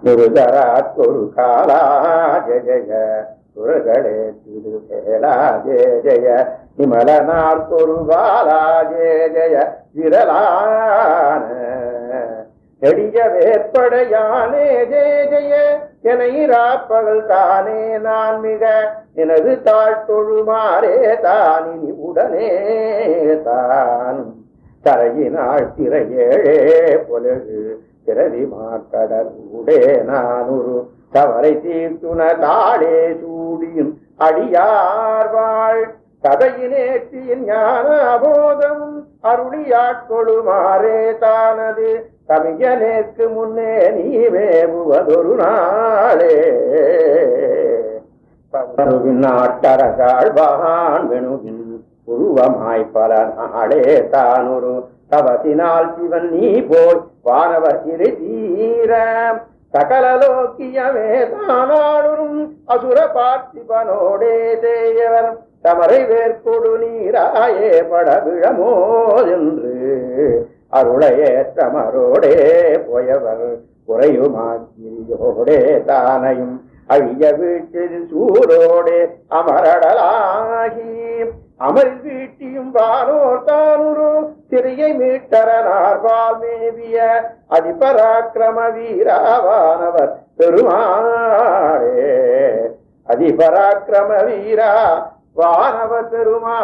நிருதராற்கொரு காலா ஜெய சுரகளே திருவேலா ஜெய ஜெய நிமலனார்கொரு காலா ஜெய ஜெய விரலான நெடிய வேற்படையானே ஜெய ஜெய என இராப்பகல் தானே நான் மிக எனது தாழ்த்தொழுமாறே தானினி உடனே தான் தரையினாள் திரையேழே பொலகு பிறவி மாக்கடலூடே நானூறு தவறை தீர்த்துன தாளே சூடியும் அடியார்வாள் கதையினேற்றியின் ஞான போதமும் அருளியாட்கொழுமாறே தானது கவிஞனேற்கு முன்னே நீ வேவுவதொரு நாளே நாட்டரசாழ்வான் வெணுவின் உருவமாய் பல நாளே தானொரு தவத்தினால் சிவன் நீ போய் வானவர் திரை தீர சகலலோக்கியமே தானாளும் அசுர பார்த்திபனோடே தேயவர் தமரை வேற்கொடு நீராயே படவிழமோ என்று அருளையேற்றமரோடே போயவர் குறையுமாக்கியோடே தானையும் அழிய வீட்டில் சூரோடே அமரடலாகி அமரில் வீட்டியும் வானோர் தானுரு சிறியை மீட்டரனார்பால் மேவிய அதிபராக்கிரம வீராவானவர் பெருமாளே அதிபராக்கிரம வீரா வானவர் பெருமாளே.